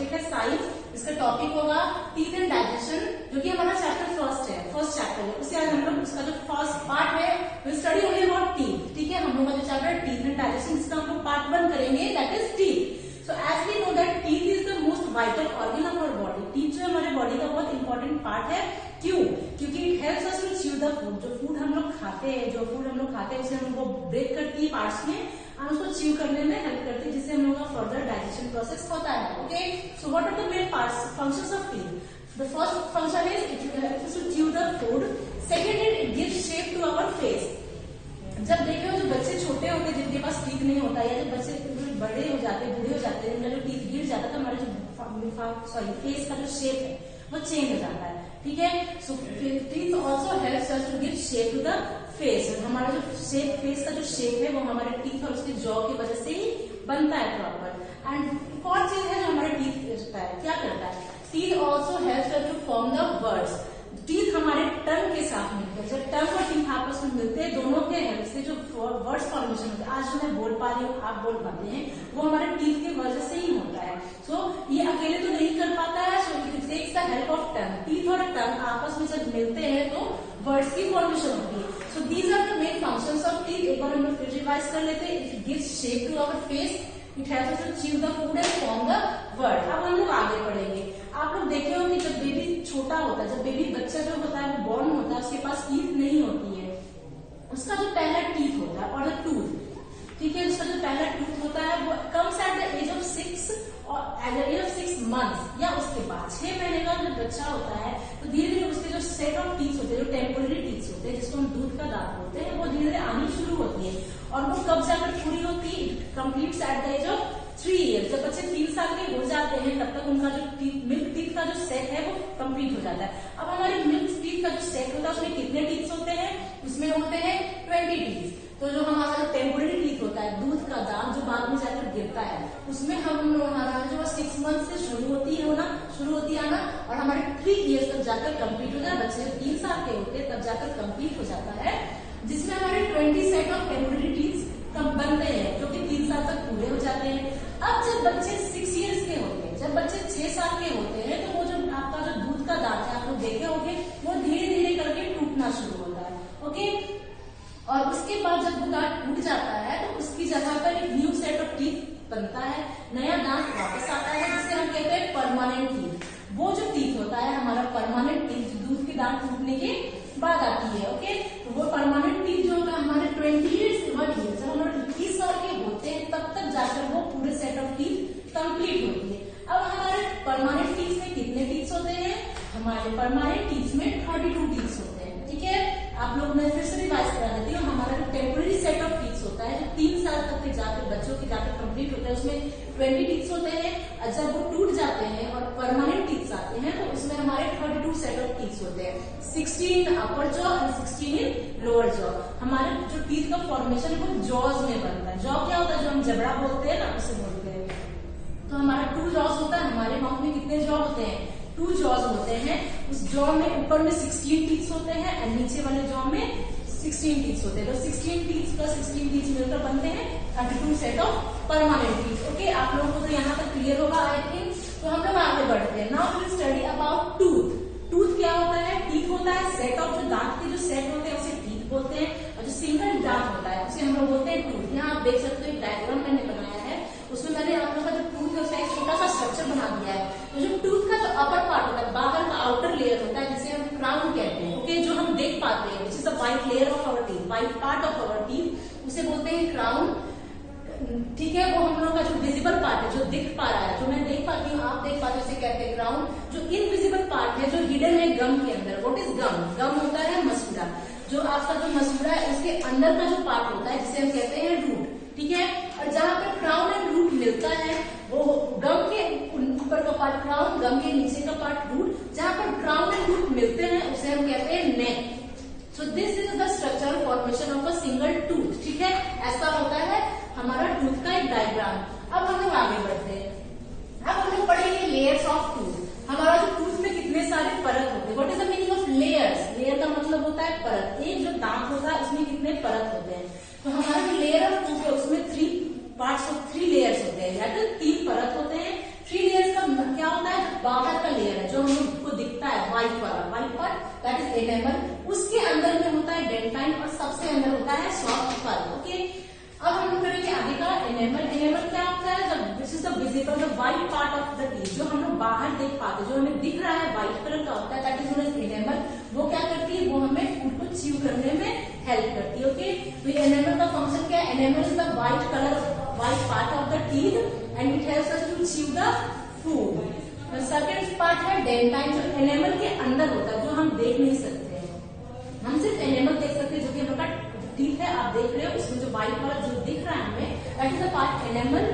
Subject है science, इसका topic होगा टीथ एंड डाइजेशन, जो कि हमारा चैप्टर फर्स्ट चैप्टर है। उससे आज हम लोग उसका जो फर्स्ट पार्ट है वो स्टडी होगी अबाउट टीथ। ठीक है, हम लोग का जो चैप्टर है टीथ एंड डाइजेशन, इसका हम लोग पार्ट 1 करेंगे, that is teeth. So as we know that teeth is the most vital organ of our body. Teeth जो हमारे बॉडी का बहुत इंपॉर्टेंट पार्ट है। क्यों? क्योंकि it helps us to chew the food. जो फूड हम लोग खाते हैं उसे हम लोग ब्रेक करती है पार्ट्स में और उसको च्यू करने में हेल्प करती है, जिससे हम लोग का फर्दर डाइजेशन प्रोसेस होता है। Okay, so what are the main parts functions of teeth? The first function is it helps to chew the food. Second is it gives shape to our face. जब देखो जो बच्चे छोटे होते हैं जिनके पास टीथ नहीं होता, या जब बच्चे बड़े हो जाते हैं, बूढ़े हो जाते हैं, इनका जो टीथ गिर जाता है तो हमारे जो फेस का जो शेप है वो चेंज हो जाता है। ठीक है, so teeth also helps us to give shape to the face. हमारा जो शेप, फेस का जो शेप है वो हमारे टीथ और उसके जॉ की वजह से ही बनता है प्रॉपर। एंड एक और चीज है जो हमारे टीथ करता है, क्या करता है? Teeth also helps us to form the words. Teeth हमारे टंग के साथ मिलते हैं, जब टंग और टीथ आपस में मिलते हैं, दोनों के हेल्प से जो वर्ड्स फॉर्मेशन होते हैं, आज जो मैं बोल पा रही हूँ, आप बोल पाते हैं, वो हमारे टीथ की वजह से ही होता है। सो ये अकेले तो नहीं कर पाता है, so it takes the help of tongue. Teeth और टंग आपस में जब मिलते हैं तो वर्ड्स की फॉर्मेशन होती है। So these are the main functions of teeth. एक बार हम लोग फिर रिवाइज कर लेते हैं। It gives shape to our face, it helps us to chew the food and form the word. अब हम लोग आगे बढ़ेंगे। आप लोग देखे हो कि जब बेबी छोटा होता है, जब बेबी बच्चा जो होता है वो बॉर्न होता है, उसके पास टीथ नहीं होती है, उसका जो पहला टीथ होता है और टूथ, ठीक है, उसका जो पहला टूथ होता है वो comes at the age of 6 और at the age of 6 months, या उसके बाद 6 महीने का जब बच्चा होता है तो धीरे धीरे उसके जो सेट ऑफ टीथ होते हैं, जो टेम्पोररी टीथ होते हैं, जिसको हम दूध का दांत बोलते हैं, वो धीरे धीरे आनी शुरू होती है। और वो कब जाकर पूरी होती है? It completes at the age of 3 years। जब बच्चे 3 साल के हो जाते हैं तब तक उनका जो मिल्क टीथ का जो सेट है वो कंप्लीट हो जाता है। अब हमारे मिल्क टीथ का जो सेट होता है उसमें कितने टीथ होते हैं? उसमें होते हैं 20 टीथ। तो जो हमारा जो टेम्पोररी टीथ होता है, दूध का दांत जो बाद में जाकर गिरता है, उसमें हमारा जो 6 मंथ से शुरू होती है आना, और हमारे 3 years तक जाकर कंप्लीट हो जाता है। बच्चे 3 साल के होते हैं तब जाकर कंप्लीट हो जाता है, जिसमें हमारे 20 सेट ऑफ टेम्पोररी टीथ बनते हैं, जो कि 3 साल तक पूरे हो जाते हैं। अब जब बच्चे 6 years के होते हैं, जब बच्चे 6 साल के होते हैं, तो वो जो आपका जो दूध का दांत है, आप लोग देखे होंगे, वो धीरे धीरे करके टूटना शुरू होता है। ओके, और उसके बाद जब वो दांत टूट जाता है तो उसकी जगह पर एक न्यू सेट ऑफ टीथ बनता है, नया दांत वापस आता है, जिसे हम कहते हैं परमानेंट टीथ। वो जो टीथ होता है हमारा परमानेंट टीथ, दूध के दांत टूटने के बाद आती है। ओके, तो वो परमानेंट टीथ जो होता है हमारे 20 years के बाद, जब हम लोग 20 साल के होते हैं तब तक जाकर वो पूरे सेट ऑफ टीथ कंप्लीट होती है। अब हमारे परमानेंट टीथ में कितने टीथ होते हैं? हमारे परमानेंट टीथ में 32 टीथ होते हैं। ठीक है, आप लोग मैं फिर से रिवाइज करा देती हूँ। हमारा जो टेम्पोररी सेट ऑफ टीथ होता है, जो 3 साल तक के जाकर बच्चों के जाकर कंप्लीट होता है, उसमें 20 टीथ होते हैं। और जब वो टूट जाते हैं और परमानेंट टीथ आते हैं तो उसमें हमारे 32 सेट ऑफ टीथ होते हैं, 16 इन अपर जॉ और 16 इन लोअर जॉ। हमारे जो टीथ का फॉर्मेशन है वो जॉज में बनता है। जॉ क्या होता है? जो हम जबड़ा बोलते हैं ना, उसे बोलते हैं। तो हमारा 2 जॉज होता है। हमारे माउथ में कितने जॉ होते हैं? 2 जॉज होते हैं। उस जॉ में ऊपर में 16 टीथ होते हैं और नीचे वाले जॉ में 16 टीथ होते हैं। तो 16 टीथ प्लस 16 टीथ मिलकर बनते हैं 32 set of permanent teeth. Okay, आप लोगों को तो यहाँ तक क्लियर होगा आई थिंक। तो हम लोग आगे बढ़ते हैं। Now will study about tooth. Tooth क्या होता है? टीथ होता है सेट ऑफ, जो दांत के जो सेट होते हैं उसे टीथ बोलते हैं, और जो सिंगल दांत होता है उसे हम लोग बोलते हैं टूथ। यहाँ आप देख सकते हो एक डायग्राम मैंने बनाया है, उसमें मैंने आप लोगों का जो टूथ है उसका एक छोटा सा स्ट्रक्चर बना दिया है। तो जो टूथ का जो अपर पार्ट होता है, बाहर का आउटर लेयर होता है, जिसे हम क्राउन कहते हैं। ओके, जो हम देख पाते हैं, which is the white layer of our teeth, white part of our teeth, उसे बोलते हैं क्राउन। ठीक है, वो हम लोग का जो विजिबल पार्ट है, जो दिख पा रहा है, जो मैं देख पाती हूँ, आप देख पाते हो, उसे कहते हैं क्राउन। जो इनविजिबल पार्ट है, जो हिडन है गम के अंदर, व्हाट इज गम? गम होता है मसूड़ा। जो आपका जो मसूड़ा है उसके अंदर का जो पार्ट होता है जिसे हम कहते हैं रूट। ठीक है, और जहां पर क्राउन एंड रूट मिलता है वो गम के ऊपर का पार्ट क्राउन, गम के नीचे का पार्ट रूट। जहां पर क्राउन एंड रूट मिलते हैं उसे हम कहते हैं neck. So this is the structural formation of a single tooth. ठीक है, ऐसा होता है हमारा टूथ का एक डायग्राम। अब हम लोग आगे बढ़ते हैं। अब हम लोग पढ़ेंगे लेयर्स ऑफ टूथ। हमारा जो टूथ में कितने सारे परत होते हैं, what is the meaning of layers? Layer का मतलब होता है परत। एक जो दांत होता है उसमें कितने परत होते हैं? तो हमारा जो लेयर ऑफ टूथ है उसमें 3 पार्ट्स ऑफ 3 लेयर्स होते हैं, या तो 3 परत होते हैं। 3 लेयर्स का क्या बाहर का लेयर है जो हमको दिखता है व्हाइट वाला, white part that is enamel, उसके अंदर में होता है डेंटाइन और सबसे अंदर होता है सॉफ्ट पल्प। ओके, अब हम लोग करेंगे आगे का एनेमल। एनेमल क्या होता है? This is the visible the white part of the teeth, जो हम लोग बाहर देख पाते, जो हमें दिख रहा है व्हाइट कलर का होता है, that is known as enamel. वो क्या करती है? वो हमें फूड को च्यू करने में हेल्प करती है। ओके, तो एनेमल का फंक्शन क्या है? Enamel is the white colour, white part of the teeth and it helps us to chew the food. Second part है डेंटाइन, जो एनेमल के अंदर होता है, जो हम देख नहीं सकते हैं। हम सिर्फ एनेमल देख सकते हैं, जो कि हम लोग का टीथ है, आप देख रहे हो उसमें जो व्हाइट वाला जो दिख रहा है हमें, that is the part enamel,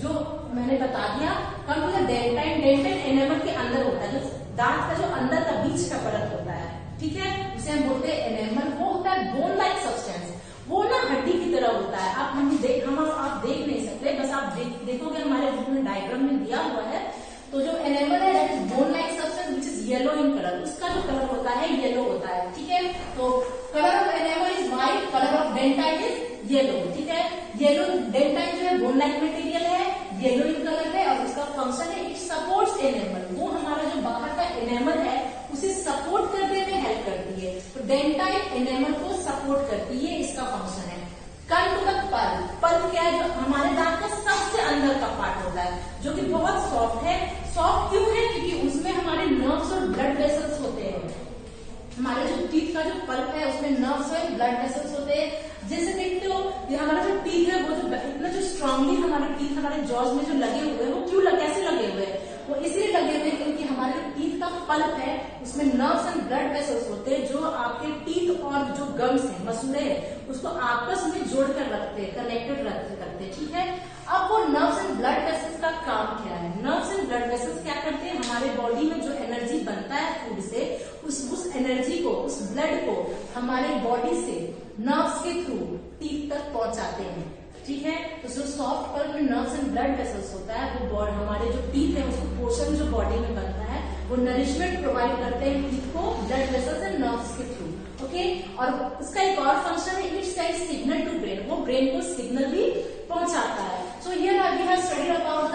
जो मैंने बता दिया। Come to the dentine, dentine enamel के अंदर होता है, जो दांत का जो अंदर का बीच का परत होता है, ठीक है, उसे हम बोलते हैं एनेमल। वो होता है बोन लाइक सब्सटेंस, वो ना हड्डी की तरह होता है। आप देख नहीं सकते, बस आप देखोगे हमारे बुक में डायग्राम में दिया हुआ है। तो जो एनेमल है that is bone like substance which is yellow in colour, उसका जो कलर होता है येलो होता है, ठीक है। तो colour of enamel is white, colour of dentine is yellow, ठीक है। येलो डेंटाइन जो है बोन लाइक मटेरियल है, येलो इन कलर है और उसका फंक्शन है इट सपोर्ट्स एनेमल, वो हमारा जो बाहर का एनेमल है उसे सपोर्ट करने में हेल्प करती है। तो डेंटाइन एनेमल को सपोर्ट करती है, इसका फंक्शन है। Come to the pulp, pulp क्या है? जो हमारे दांत का सबसे अंदर का पार्ट होता है, जो कि बहुत सॉफ्ट है। सॉफ्ट क्यों है? क्योंकि उसमें हमारे नर्व्स और ब्लड वेसल्स होते हैं। हमारे जो टीथ का जो पल्प है उसमें नर्व्स और ब्लड वेसल्स होते हैं। जैसे देखते हो ये हमारा जो टीथ है वो जो इतना जो स्ट्रांगली हमारे टीथ हमारे जॉज में जो लगे हुए हैं, वो क्यों कैसे लगे हुए हैं? वो इसलिए लगे हुए हैं क्योंकि हमारे जो टीथ का पल्प है उसमें नर्व्स एंड ब्लड वेसल्स होते हैं, जो आपके टीथ और जो गम्स है, मसूड़े हैं, उसको आपस में जोड़कर रखते हैं, कनेक्टेड करते हैं, ठीक है। अब वो नर्व्स एंड ब्लड वेसल्स का काम क्या है? नर्व्स एंड ब्लड वेसल्स क्या करते हैं? हमारे बॉडी में जो एनर्जी बनता है फूड से, उस एनर्जी को, उस ब्लड को हमारे बॉडी से नर्व्स के थ्रू टीथ तक पहुंचाते हैं, ठीक है। तो जो सॉफ्ट पल्प में नर्व्स एंड ब्लड वेसल्स होता है, वो हमारे जो टीथ है उसको पोषण जो बॉडी में बनता है, वो नरिशमेंट प्रोवाइड करते हैं टीथ को ब्लड वेसल्स एंड नर्व्स के थ्रू। ओके, और उसका एक और फंक्शन है it sends signal to brain, वो ब्रेन को सिग्नल भी पहुंचाता है। So here we have studied about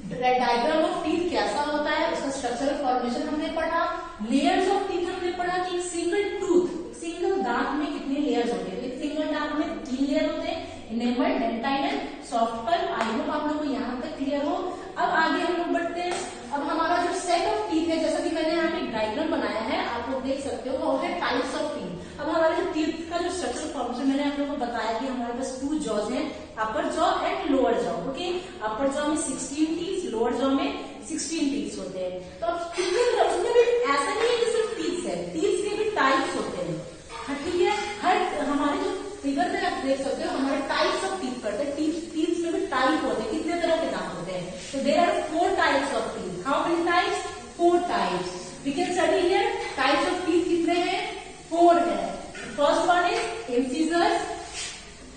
the diagram of teeth कैसा होता है, उसका स्ट्रक्चरल फॉर्मेशन हमने पढ़ा, लेयर्स ऑफ टीथ हमने पढ़ा कि एक सिंगल टूथ, सिंगल दांत में कितने लेयर्स होते हैं। एक सिंगल दांत में 3 लेयर होते हैं, enamel, dentine and soft pulp. I hope आप लोगों को यहाँ तक क्लियर हो। अब आगे हम लोग बढ़ते हैं। अब हमारा जो सेट ऑफ टीथ है, जैसा कि मैंने यहाँ पे डायग्राम बनाया है, आप लोग देख सकते हो, वो है टाइप्स ऑफ टीथ। अब हमारे जो टीथ का जो स्ट्रक्चर फॉर्मेशन मैंने आप लोगों को बताया कि हमारे पास 2 जॉज हैं, अपर jaw and lower jaw. Okay, upper jaw में 16 टीथ, लोअर जॉ में 16 टीथ होते हैं। तो अब कितने, उसमें भी ऐसा नहीं है कि सिर्फ टीथ है, टीथ के भी टाइप्स होते हैं, ठीक है। हर हमारे जो फिगर में आप देख सकते हो हमारे टाइप्स ऑफ टीथ करते हैं, टीथ में भी टाइप होते हैं, कितने तरह के दांत होते हैं। तो there are 4 types of teeth. How many types? 4 types. We can study here types of teeth कितने हैं? 4 है। First one is incisors,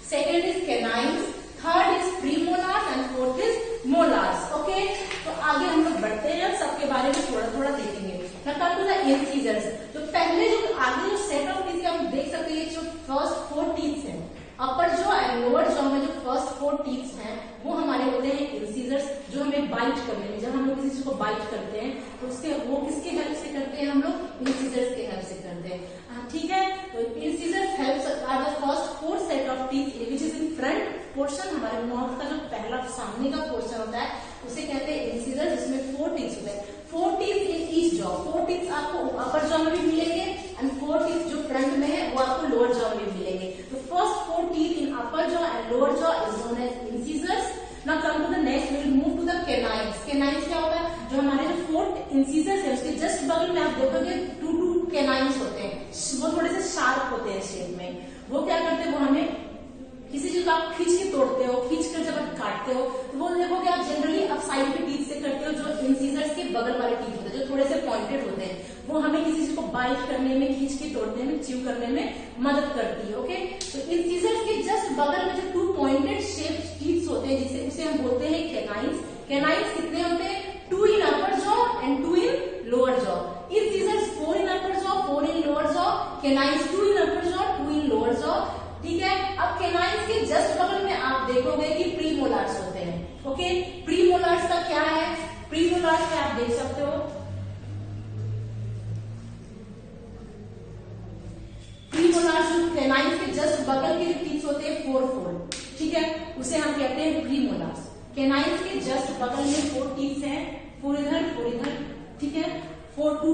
second is canines, third is premolars and fourth is molars. Okay, तो आगे हम लोग बढ़ते हैं, सबके बारे में थोड़ा थोड़ा देखेंगे। कम टू द इंसिजर्स, जो पहले जो आगे जो सेट ऑफ टीथ हम देख सकते हैं, जो फर्स्ट 4 टीथ हैं, अपर जॉ एंड लोअर जॉ में जो फर्स्ट 4 टीथ हैं वो हमारे होते हैं इंसिजर्स, जो हमें बाइट करने में, जब हम लोग किसी चीज को बाइट करते हैं तो उसके वो किसके हेल्प से करते हैं? हम लोग इंसिजर्स के हेल्प से करते हैं, ठीक है। तो incisors helps are the first 4 set of teeth which is in front portion, हमारे माउथ का जो पहला सामने का पोर्शन होता है उसे कहते हैं इंसिजर, जिसमें 4 टीथ होते हैं। 4 teeth in each jaw, 4 teeth आपको अपर जॉ में भी मिलेंगे एंड 4 टीथ जो फ्रंट में है वो आपको लोअर जॉ में मिलेंगे। तो first 4 teeth in upper jaw and lower jaw is known as incisors. Now come to the next, we will move to the canines. Canines क्या होता है? जो हमारे जो 4 इंसिजर्स है उसके जस्ट बगल में आप देखोगे 2 कैनाइन्स होते हैं, वो थोड़े से शार्प होते हैं शेप में। वो क्या करते हैं? वो हमें किसी चीज को आप खींच के तोड़ते हो, खींच कर जब आप काटते हो तो वो देखोगे आप जनरली आप साइड के टीथ से करते हो, जो इंसिजर्स के बगल वाले टीथ होते हैं जो थोड़े से पॉइंटेड होते हैं, वो हमें किसी चीज को बाइट करने में, खींच के तोड़ने में, च्यू करने में मदद करती है। ओके, तो इंसिजर्स के जस्ट बगल में जो 2 पॉइंटेड शेप टीथ होते हैं, जिसे उसे हम बोलते हैं कैनाइन्स। कैनाइन्स कितने होते हैं? 2 in upper jaw and 2 in lower jaw. Incisors 4 in upper jaw, 4 in lower jaw, canines 2 in upper jaw, 2 in lower jaw, ठीक है। अब कैनाइन्स के जस्ट बगल में आप देखोगे कि प्रीमोलार्स होते हैं। ओके, प्रीमोलार्स का क्या है? प्री प्रीमोलार्स में आप देख सकते हो, प्रीमोलार्स जो कैनाइन्स के जस्ट बगल के टीथ होते हैं 4 फोल्ड, ठीक है, उसे हम कहते हैं प्रीमोलार्स। कैनाइन्स के जस्ट बगल में 4 टीथ हैं, 4 इधर, ठीक है, 4 2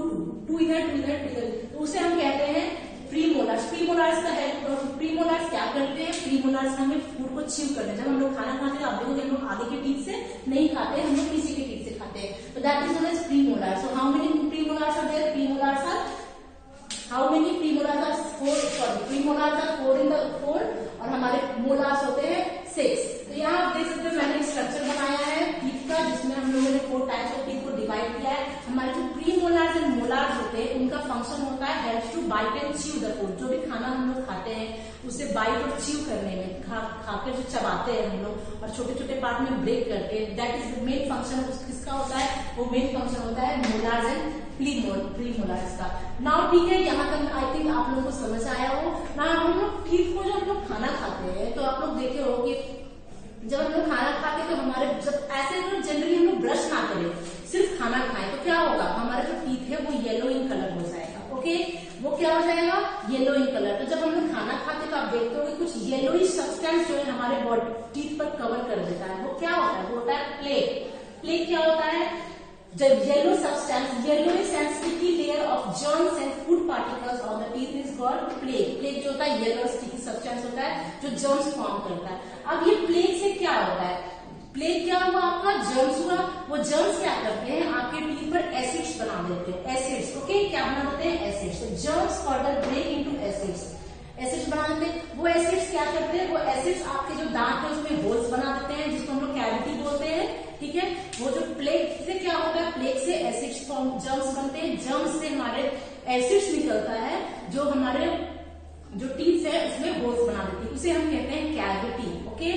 इधर 2 इधर, तो उसे हम कहते हैं प्रीमोलार्स। प्रीमोलार्स का हेल्प, प्रीमोलार्स क्या करते हैं, प्रीमोलार्स हमें फूड को च्यू करते हैं। जब हम लोग खाना खाते हैं आप देखोगे हम लोग आगे के टीथ से नहीं खाते, हम लोग पीछे के टीथ से खाते हैं, तो that is known as premolar. So how many premolars are there, premolars are, how many premolars are 4, sorry premolars are 4 in the 4 और हमारे मोलार्स होते हैं 6। तो यहाँ आप देख सकते हो मैंने एक स्ट्रक्चर बनाया है टीथ का, जिसमें हम लोगों ने 4 टाइप्स ऑफ टीथ को डिवाइड किया है। हमारे जो प्रीमोलार्स एंड मोलार्स होते हैं उनका फंक्शन होता है helps to bite and chew the food. जो भी खाना हम लोग खाते हैं उसे बाइट और च्यू करने में, खाकर जो चबाते हैं हम लोग और छोटे छोटे पार्ट में ब्रेक करते हैं, that is the main function किसका होता है, वो मेन फंक्शन होता है मोलार्स एंड प्रीमोलार्स का। नाउ ठीक है, यहाँ तक आई थिंक आप लोगों को समझ आया हो। ना हम लोग टीथ को जब हम लोग खाना खाते हैं तो आप लोग देखे हो कि जब हम लोग खाना खाते हैं तो हमारे जब ऐसे जनरली हम लोग ब्रश ना करें, सिर्फ खाना खाएं तो क्या होगा, हमारा जो टीथ है वो येलो इन कलर हो जाएगा। ओके, वो क्या हो जाएगा, येलो इन कलर। तो जब हम लोग खाना खाते तो आप देखते हो कि कुछ येलोइश सब्सटेंस जो है हमारे बॉडी टीथ पर कवर कर देता है, वो क्या होता है, वो होता है प्लेक। प्लेक क्या होता है, जब yellow substance, yellowish and sticky layer of germs and food particles on the teeth is called plaque. Plaque जो होता है येलो स्टिकी सब्सटेंस होता है जो जर्म्स फॉर्म करता है। अब ये प्लेक से क्या होता है, प्लेक क्या हुआ आपका, जर्म्स हुआ, वो जर्म्स क्या करते हैं आपके टीथ पर एसिड्स बना देते हैं, एसिड्स। ओके, क्या बना देते हैं, acids. Germs further break into acids, acids बना देते हैं। वो एसिड्स क्या करते हैं, वो एसिड्स आपके जो दांत है उसमें होल्स बना देते हैं, जिसको हम लोग कैविटी बोलते हैं, ठीक है। वो जो प्लेक से क्या होता है, प्लेक से एसिड्स फॉर्म, जर्म्स बनते हैं, जर्म्स से हमारे एसिड्स निकलता है जो हमारे जो टीथ है उसमें होल्स बना देती है, उसे हम कहते हैं कैविटी। ओके,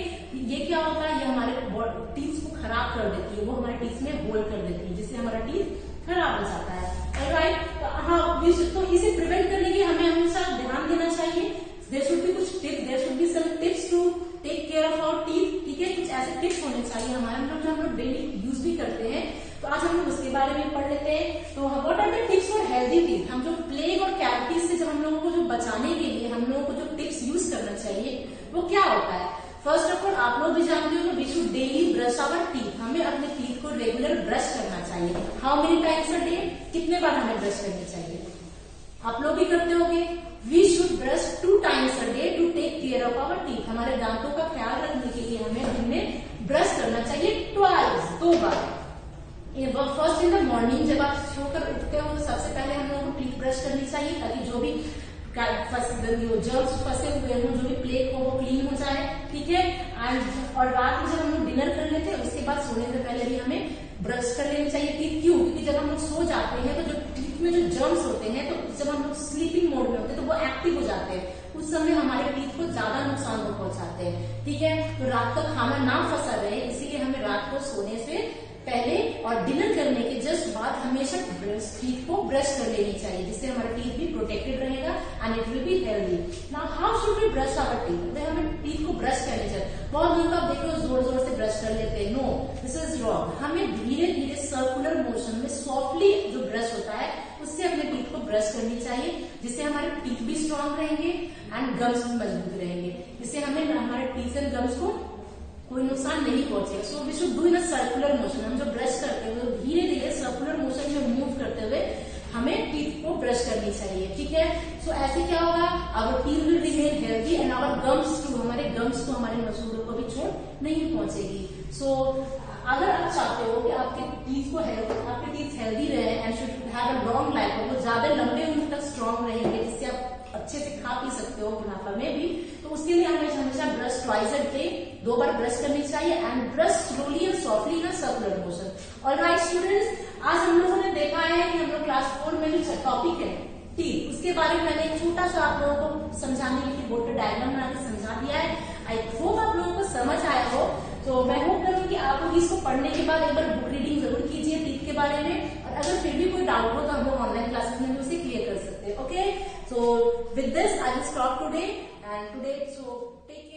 ये क्या होता है, ये हमारे टीथ को खराब कर देती है, वो हमारे टीथ में होल कर देती है, जिससे हमारा टीथ खराब हो जाता है। ऑलराइट, हाँ, तो इसे प्रिवेंट करने की हमें हमेशा ध्यान देना चाहिए। देयर शुड बी कुछ tips, there should be some tips to take care of our teeth, ठीक है। कुछ ऐसे टिप्स होने चाहिए हमारे मतलब जो हम लोग डेली यूज भी करते हैं, तो आज हम लोग उसके बारे में पढ़ लेते हैं। तो what are the tips for healthy teeth, हम जो प्लेग और कैविटीज से जब हम लोगों को जो बचाने के लिए हम लोगों को जो टिप्स यूज करना चाहिए वो क्या होता है। फर्स्ट ऑफ ऑल आप लोग भी जानते हो we should daily brush our teeth, हमें अपने टीथ को रेगुलर ब्रश करना चाहिए। How many times a day, कितने बार हमें ब्रश करनी चाहिए, आप लोग भी करते होंगे। We should brush 2 times a day to take care of our teeth, हमारे दांतों का ख्याल रखने के लिए हमें दिन में ब्रश करना चाहिए twice, 2 bar. First in the morning, जब आप सोकर उठते हो तो सबसे पहले हम लोगों को टीथ ब्रश करनी चाहिए ताकि जो भी जर्म्स फंसे हुए हों, जो भी प्लेक हो वो क्लीन हो जाए, ठीक है। एंड और रात में जब हम लोग डिनर कर लेते हैं उसके बाद सोने से पहले भी हमें ब्रश कर लेनी चाहिए टीथ। क्यों, क्योंकि जब हम लोग सो जाते हैं तो जो टीथ में जो जर्म्स होते हैं तो जब हम लोग स्लीपिंग मोड में होते हैं तो वो एक्टिव हो जाते हैं, उस समय हमारे टीथ को ज्यादा नुकसान पहुंचाते हैं, ठीक है। तो रात का खाना ना फंसा रहे इसीलिए हमें रात को सोने से पहले और डिनर करने के जस्ट बाद हमेशा टीथ को ब्रश कर लेनी चाहिए, जिससे हमारा टीथ भी प्रोटेक्टेड रहेगा and it will be healthy. Now how should we brush our teeth, हमें टीथ को ब्रश करनी चाहिए। बहुत लोग आप देखो जोर जोर से ब्रश कर लेते हैं, नो, दिस इज रॉन्ग। हमें धीरे धीरे सर्कुलर मोशन में सॉफ्टली जो ब्रश होता है उससे अपने टीथ को ब्रश करनी चाहिए, जिससे हमारे टीथ भी स्ट्रांग रहेंगे एंड गम्स भी मजबूत रहेंगे, जिससे हमें हमारे टीथ एंड गम्स को कोई नुकसान नहीं पहुंचेगा। So we should do in a circular motion, हम जो ब्रश करते हुए धीरे धीरे सर्कुलर मोशन में मूव करते हुए हमें टीथ को ब्रश करनी चाहिए, ठीक है। सो ऐसे क्या होगा, our teeth will remain healthy and our gums too, हमारे गम्स को, हमारे मसूड़ों को भी चोट नहीं पहुंचेगी। सो अगर आप चाहते हो कि आपके टीथ को आपके टीथ हेल्दी रहे and should have a long life, वो ज्यादा लंबे उम्र तक स्ट्रांग रहेंगे, जिससे आप अच्छे से खा पी सकते हो बुढ़ापा में भी, तो उसके लिए हमें हमेशा brush twice a day, 2 bar brush करनी चाहिए and brush slowly and softly in circular motion. Alright students, आज हम लोगों ने देखा है कि हम लोग क्लास 4 में जो टॉपिक है टीथ, उसके बारे में मैंने एक छोटा सा आप लोगों को समझाने के लिए बोर्ड पर डायग्राम बना के समझा दिया है। आई होप आप लोगों को समझ आया हो। तो मैं होप करूँ कि आप लोग इसको पढ़ने के बाद एक बार बुक रीडिंग जरूर कीजिए टीथ के बारे में, और अगर फिर भी कोई डाउट हो तो हम लोग ऑनलाइन क्लासेस में भी उसे क्लियर कर सकते हैं। Okay, so with this I will stop today and today, so take care.